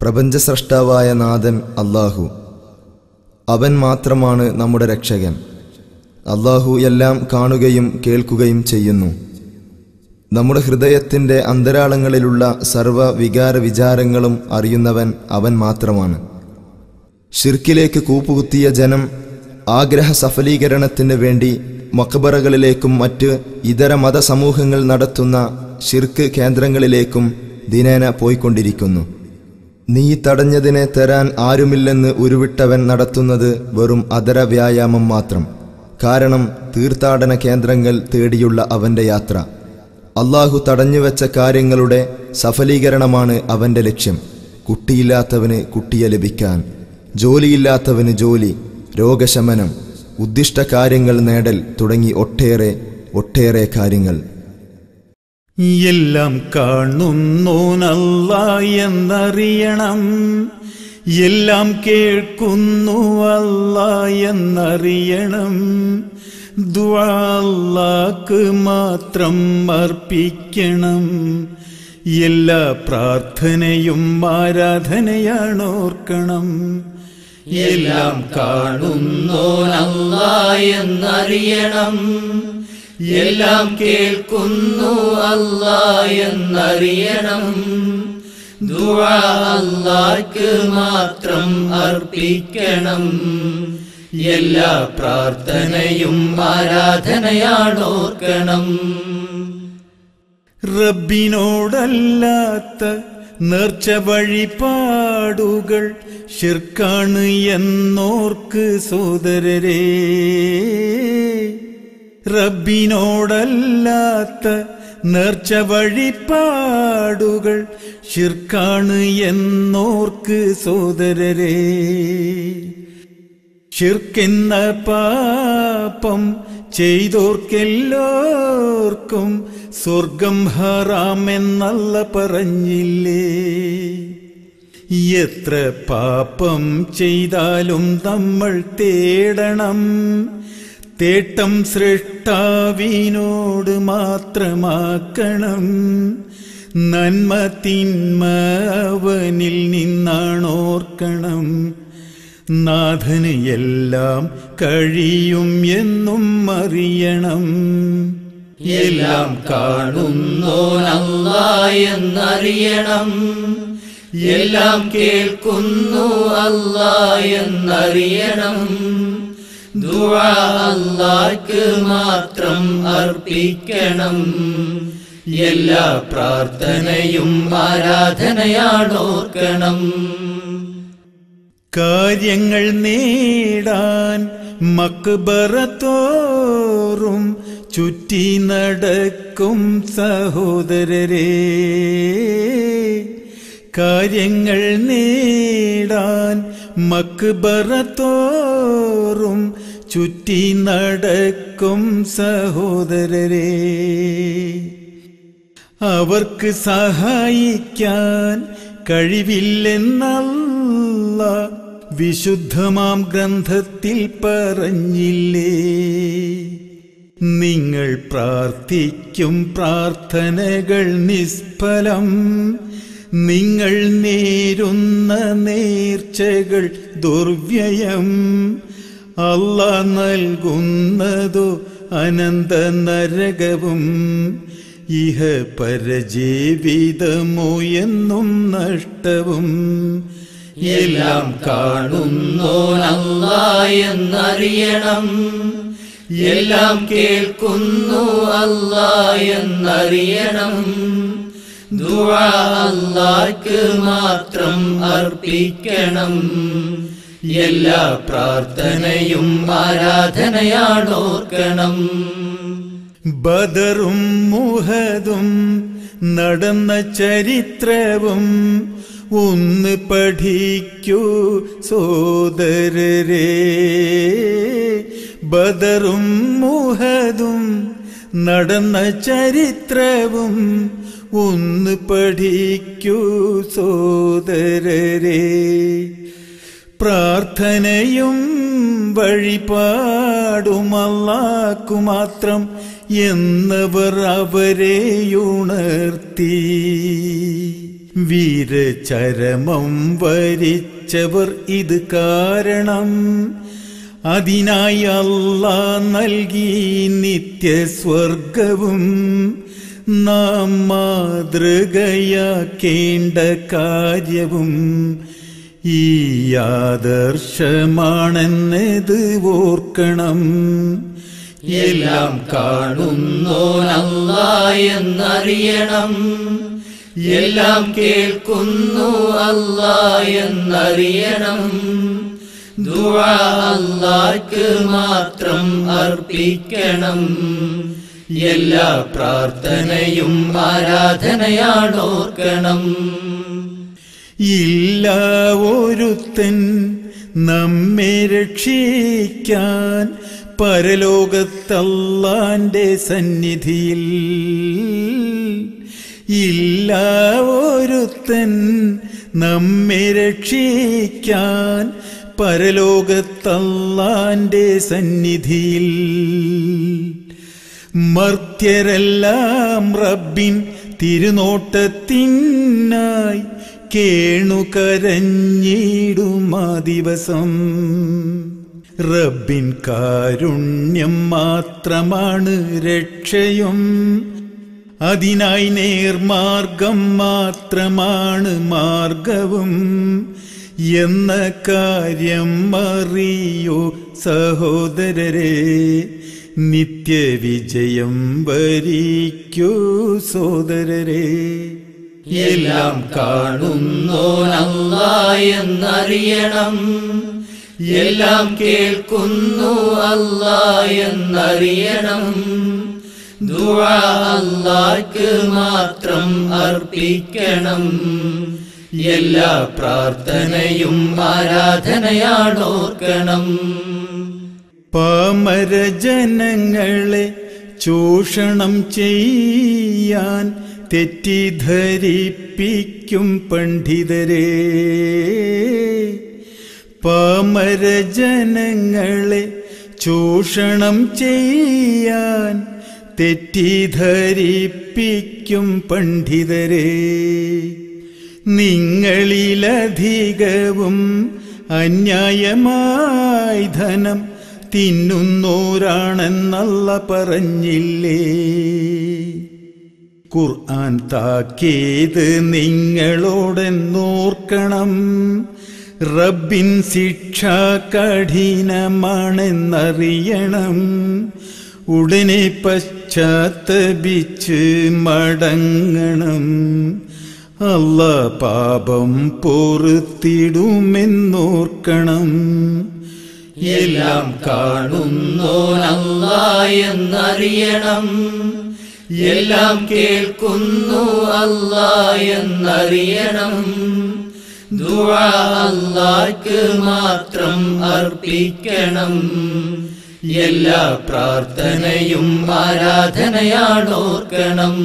പ്രപഞ്ചസ്രഷ്ടാവായ നാഥൻ അല്ലാഹു, അവൻ മാത്രമാണ് നമ്മുടെ രക്ഷകൻ. അല്ലാഹു എല്ലാം കാണുകയും കേൾക്കുകയും ചെയ്യുന്നു. നമ്മുടെ ഹൃദയത്തിൻ്റെ അന്തരാളങ്ങളിലുള്ള സർവ വികാര വിചാരങ്ങളും അറിയുന്നവൻ അവൻ മാത്രമാണ്. ഷിർക്കിലേക്ക് കൂപ്പുകുത്തിയ ജനം ആഗ്രഹ സഫലീകരണത്തിന് വേണ്ടി മഖബറകളിലേക്കും മറ്റ് ഇതര മതസമൂഹങ്ങൾ നടത്തുന്ന ഷിർക്ക് കേന്ദ്രങ്ങളിലേക്കും ദിനേന പോയിക്കൊണ്ടിരിക്കുന്നു. നീ തടഞ്ഞതിനെ തരാൻ ആരുമില്ലെന്ന് ഉരുവിട്ടവൻ നടത്തുന്നത് വെറും അധര വ്യായാമം മാത്രം. കാരണം തീർത്ഥാടന കേന്ദ്രങ്ങൾ തേടിയുള്ള അവൻ്റെ യാത്ര അല്ലാഹു തടഞ്ഞുവെച്ച കാര്യങ്ങളുടെ സഫലീകരണമാണ് അവൻ്റെ ലക്ഷ്യം. കുട്ടിയില്ലാത്തവന് കുട്ടിയെ ലഭിക്കാൻ, ജോലിയില്ലാത്തവന് ജോലി, രോഗശമനം, ഉദ്ദിഷ്ട കാര്യങ്ങൾ നേടൽ തുടങ്ങി ഒട്ടേറെ കാര്യങ്ങൾ. എല്ലാം കാണുന്നോനല്ലാഹ് എന്നറിയണം, എല്ലാം കേൾക്കുന്നു അല്ലാഹ് എന്നറിയണം. ദുആ അല്ലാഹ്ക്ക് മാത്രം അർപ്പിക്കണം, എല്ലാ പ്രാർത്ഥനയും ആരാധനയാണോർക്കണം. എല്ലാം കാണുന്നോനല്ലാഹ് എന്നറിയണം, എല്ലാം കേൾക്കുന്നു അല്ലാഹ് എന്നറിയണം. ദുആ അല്ലാഹ്ക്ക് മാത്രം അർപ്പിക്കണം, എല്ലാ പ്രാർത്ഥനയും ആരാധനയാണോർക്കണം. റബ്ബിനോടല്ലാത്ത നേർച്ച വഴിപാടുകൾ ശിർക്കാണ് എന്നോർക്ക് സോദരരേ. റബ്ബിനോടല്ലാത്ത നേർച്ച വഴിപാടുകൾ ശിർക്കാണ് എന്നോർക്ക് സോദരരേ. ശിർക്കെന്ന പാപം ചെയ്തോർക്കെല്ലോർക്കും സ്വർഗം ഹറാമെന്നല്ല പറഞ്ഞില്ലേ. എത്ര പാപം ചെയ്താലും നമ്മൾ തേടണം, തേട്ടം സൃഷ്ടാവിനോട് മാത്രമാക്കണം. നന്മ തിന്മ അവനിൽ നിന്നാണോർക്കണം, നാഥന് എല്ലാം കഴിയും എന്നും അറിയണം. എല്ലാം കാണുന്നോനല്ലാഹ് എന്നറിയണം, എല്ലാം കേൾക്കുന്നു അല്ലാഹ് എന്നറിയണം. ദുആ അല്ലാഹ്ക്ക് മാത്രം അർപ്പിക്കണം, എല്ലാ പ്രാർത്ഥനയും ആരാധനയാണോർക്കണം. കാര്യങ്ങൾ നേടാൻ മക്ബറത്തോറും ചുറ്റി നടക്കും സഹോദരരേ. കാര്യങ്ങൾ നേടാൻ മക്ബറത്തോറും ചുറ്റി നടക്കും സഹോദരരേ. അവർക്ക് സഹായിക്കാൻ കഴിവില്ലെന്നല്ലാഹ് വിശുദ്ധമാം ഗ്രന്ഥത്തിൽ പറഞ്ഞില്ലേ. നിങ്ങൾ പ്രാർത്ഥിക്കും പ്രാർത്ഥനകൾ നിഷ്ഫലം, നിങ്ങൾ നേരുന്ന നേർച്ചകൾ ദുർവ്യയം. അല്ലാഹ് നൽകുന്നതോ അനന്ത നരകവും, ഇഹ പരജീവിതമോ എന്നും നഷ്ടവും. എല്ലാം കാണുന്നോനല്ലാഹ് എന്നറിയണം, എല്ലാം കേൾക്കുന്നു അല്ലാഹ് എന്നറിയണം. ദുആ അല്ലാഹ്ക്ക് മാത്രം അർപ്പിക്കണം, എല്ലാ പ്രാർത്ഥനയും ആരാധനയാണോർക്കണം. ബദറും മുഹദും നടന്ന ചരിത്രവും ഒന്ന് പഠിക്കൂ സോദരരേ. ബദറും മുഹദും നടന്ന ചരിത്രവും ഒന്ന് പഠിക്കൂ സോദരരേ. പ്രാർത്ഥനയും വഴിപാടും അല്ലാഹ്ക്കു മാത്രം എന്നവർ അവരെയുണർത്തി. വീരചരമം വരിച്ചവർ ഇത് കാരണം. അതിനായി അല്ലാഹ് നൽകി നിത്യസ്വർഗവും. നാം മാതൃകയാക്കേണ്ട കാര്യവും ഈ ആദർശമാണെന്നത് ഓർക്കണം. എല്ലാം കാണുന്നോൻ അല്ലാഹ് എന്നറിയണം. എല്ലാം കേൾക്കുന്നു അല്ലാഹ് എന്നറിയണം. ദുആ അല്ലാഹ്ക്ക് മാത്രം അർപ്പിക്കണം. എല്ലാ പ്രാർത്ഥനയും ആരാധനയാണോർക്കണം. ഇല്ല ഒരുത്തൻ നമ്മെ രക്ഷിക്കാൻ പരലോകത്തല്ലാന്റെ സന്നിധിയിൽ. ഇല്ല ഒരുത്തൻ നമ്മെ രക്ഷിക്കാൻ പരലോകത്തല്ലാന്റെ സന്നിധിയിൽ. മർത്യരെല്ലാം റബ്ബിൻ തിരുനോട്ടത്തിനായി കേണുകരഞ്ഞിടുമാ ദിവസം. റബ്ബിൻ കാരുണ്യം മാത്രമാണ് രക്ഷയും. അതിനായി നേർമാർഗം മാത്രമാണ് മാർഗവും എന്ന കാര്യം അറിയൂ സഹോദരരെ. നിത്യവിജയം വരിക്കൂ സോദരരെ. എല്ലാം കാണുന്നോൻ അല്ലാഹ് എന്നറിയണം. എല്ലാം കേൾക്കുന്നു അല്ലാഹ് എന്നറിയണം. ദുആ അല്ലാഹ്ക്ക് മാത്രം അർപ്പിക്കണം. എല്ലാ പ്രാർത്ഥനയും ആരാധനയാണോർക്കണം. പാമരജനങ്ങളെ ചൂഷണം ചെയ്യാൻ തെറ്റിദ്ധരിപ്പിക്കും പണ്ഡിതരെ. പാമരജനങ്ങളെ ചൂഷണം ചെയ്യാൻ തെറ്റിദ്ധരിപ്പിക്കും പണ്ഡിതരെ. നിങ്ങളിലധികവും അന്യായമായി ധനം തിന്നുന്നോരാണെന്നല്ലാഹ് പറഞ്ഞില്ലേ? ഖുർആൻ താക്കീത് നിങ്ങളോടെന്നോർക്കണം. റബ്ബിൻ ശിക്ഷ കഠിനമാണെന്നറിയണം. ഉടനെ പശ്ചാത്തപിച്ച് മടങ്ങണം. അല്ലാഹ് പാപം പൊറുത്തിടുമെന്നോർക്കണം. എല്ലാം കാണുന്നോൻ അല്ലാഹ് എന്നറിയണം. എല്ലാം കേൾക്കുന്നു അല്ലാഹ് എന്നറിയണം. ദുആ അല്ലാഹ്ക്ക് മാത്രം അർപ്പിക്കണം. എല്ലാ പ്രാർത്ഥനയും ആരാധനയാണോർക്കണം.